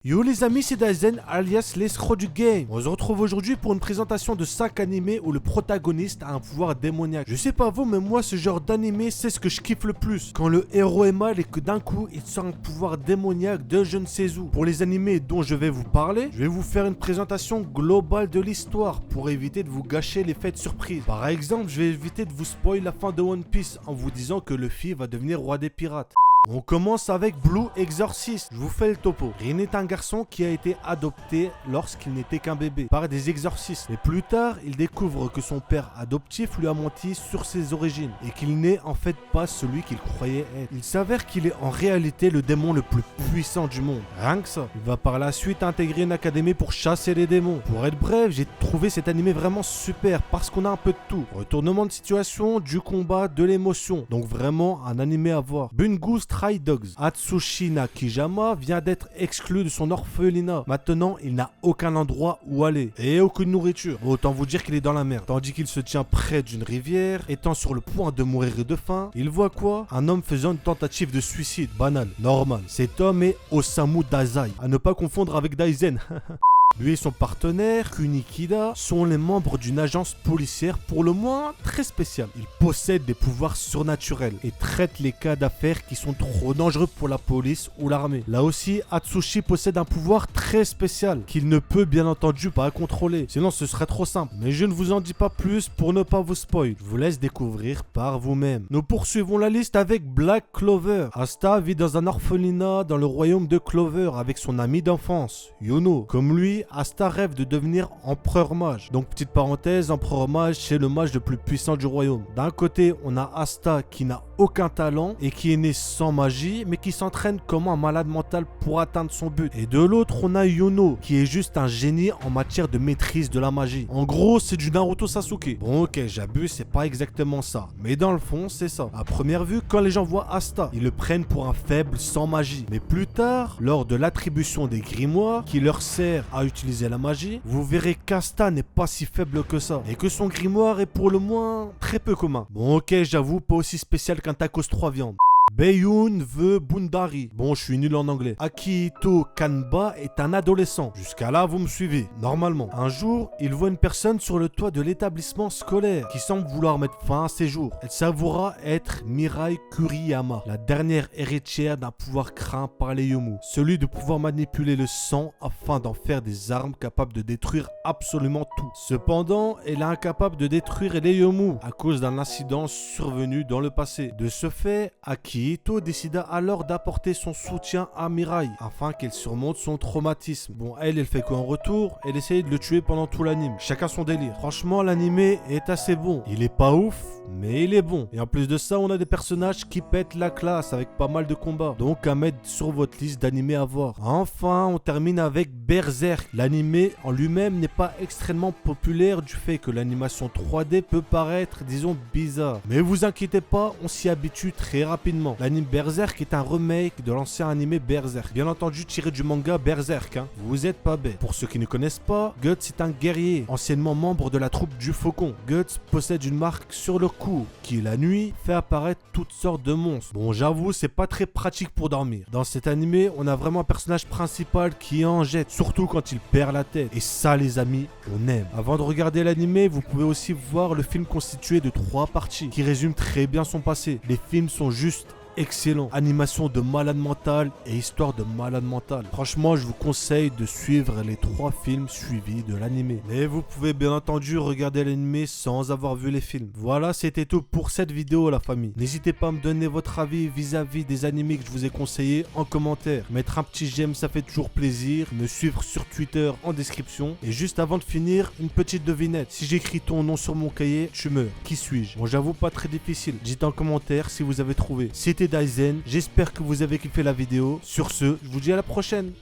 Yo les amis, c'est Daisen alias l'escroc du game. On se retrouve aujourd'hui pour une présentation de 5 animés où le protagoniste a un pouvoir démoniaque. Je sais pas vous, mais moi ce genre d'animé c'est ce que je kiffe le plus. Quand le héros est mal et que d'un coup il sort un pouvoir démoniaque de je ne sais où. Pour les animés dont je vais vous parler, je vais vous faire une présentation globale de l'histoire pour éviter de vous gâcher l'effet de surprise. Par exemple, je vais éviter de vous spoiler la fin de One Piece en vous disant que Luffy va devenir roi des pirates. On commence avec Blue Exorcist. Je vous fais le topo. Rin est un garçon qui a été adopté lorsqu'il n'était qu'un bébé par des exorcistes. Mais plus tard, il découvre que son père adoptif lui a menti sur ses origines et qu'il n'est en fait pas celui qu'il croyait être. Il s'avère qu'il est en réalité le démon le plus puissant du monde. Rien que ça. Il va par la suite intégrer une académie pour chasser les démons. Pour être bref, j'ai trouvé cet animé vraiment super parce qu'on a un peu de tout. Retournement de situation, du combat, de l'émotion. Donc vraiment un animé à voir. Bungo Stray Dogs. Atsushi Nakijima vient d'être exclu de son orphelinat. Maintenant, il n'a aucun endroit où aller et aucune nourriture. Autant vous dire qu'il est dans la merde. Tandis qu'il se tient près d'une rivière, étant sur le point de mourir de faim, il voit quoi? Un homme faisant une tentative de suicide. Banal, normal. Cet homme est Osamu Dazai. À ne pas confondre avec Daisen. Lui et son partenaire, Kunikida, sont les membres d'une agence policière pour le moins très spéciale. Ils possèdent des pouvoirs surnaturels et traitent les cas d'affaires qui sont trop dangereux pour la police ou l'armée. Là aussi, Atsushi possède un pouvoir très spécial qu'il ne peut bien entendu pas contrôler. Sinon ce serait trop simple. Mais je ne vous en dis pas plus pour ne pas vous spoil. Je vous laisse découvrir par vous-même. Nous poursuivons la liste avec Black Clover. Asta vit dans un orphelinat dans le royaume de Clover avec son ami d'enfance, Yuno. Comme lui, Asta rêve de devenir empereur mage. Donc petite parenthèse, empereur mage c'est le mage le plus puissant du royaume. D'un côté on a Asta qui n'a aucun talent et qui est né sans magie mais qui s'entraîne comme un malade mental pour atteindre son but. Et de l'autre on a Yuno qui est juste un génie en matière de maîtrise de la magie. En gros c'est du Naruto Sasuke. Bon ok j'abuse, c'est pas exactement ça, mais dans le fond c'est ça. À première vue quand les gens voient Asta, ils le prennent pour un faible sans magie. Mais plus tard, lors de l'attribution des grimoires qui leur sert à utiliser la magie, vous verrez qu'Asta n'est pas si faible que ça et que son grimoire est pour le moins très peu commun. Bon ok j'avoue, pas aussi spécial qu'un tacos 3 viandes. Baiyun veut Bundari. Bon, je suis nul en anglais. Akihito Kanba est un adolescent. Jusqu'à là, vous me suivez. Normalement. Un jour, il voit une personne sur le toit de l'établissement scolaire qui semble vouloir mettre fin à ses jours. Elle s'avouera être Mirai Kuriyama, la dernière héritière d'un pouvoir craint par les Yomu. Celui de pouvoir manipuler le sang afin d'en faire des armes capables de détruire absolument tout. Cependant, elle est incapable de détruire les Yomu à cause d'un incident survenu dans le passé. De ce fait, Akihito décida alors d'apporter son soutien à Mirai afin qu'elle surmonte son traumatisme. Bon, elle fait quoi en retour? Elle essaye de le tuer pendant tout l'anime. Chacun son délire. Franchement, l'anime est assez bon. Il est pas ouf, mais il est bon. Et en plus de ça, on a des personnages qui pètent la classe avec pas mal de combats. Donc à mettre sur votre liste d'animés à voir. Enfin, on termine avec Berserk. L'anime en lui-même n'est pas extrêmement populaire du fait que l'animation 3D peut paraître, disons, bizarre. Mais vous inquiétez pas, on s'y habitue très rapidement. L'anime Berserk est un remake de l'ancien animé Berserk. Bien entendu tiré du manga Berserk. Vous êtes pas bête. Pour ceux qui ne connaissent pas, Guts est un guerrier, anciennement membre de la troupe du Faucon. Guts possède une marque sur le cou qui, la nuit, fait apparaître toutes sortes de monstres. Bon, j'avoue, c'est pas très pratique pour dormir. Dans cet animé, on a vraiment un personnage principal qui en jette, surtout quand il perd la tête. Et ça, les amis, on aime. Avant de regarder l'animé, vous pouvez aussi voir le film constitué de 3 parties qui résument très bien son passé. Les films sont juste excellent. Animation de malade mental et histoire de malade mental. Franchement, je vous conseille de suivre les 3 films suivis de l'animé. Mais vous pouvez bien entendu regarder l'animé sans avoir vu les films. Voilà, c'était tout pour cette vidéo, la famille. N'hésitez pas à me donner votre avis vis-à-vis des animés que je vous ai conseillés en commentaire. Mettre un petit j'aime, ça fait toujours plaisir. Me suivre sur Twitter en description. Et juste avant de finir, une petite devinette. Si j'écris ton nom sur mon cahier, tu meurs. Qui suis-je? Bon, j'avoue, pas très difficile. Dites en commentaire si vous avez trouvé. C'était Daisen, j'espère que vous avez kiffé la vidéo. Sur ce, je vous dis à la prochaine.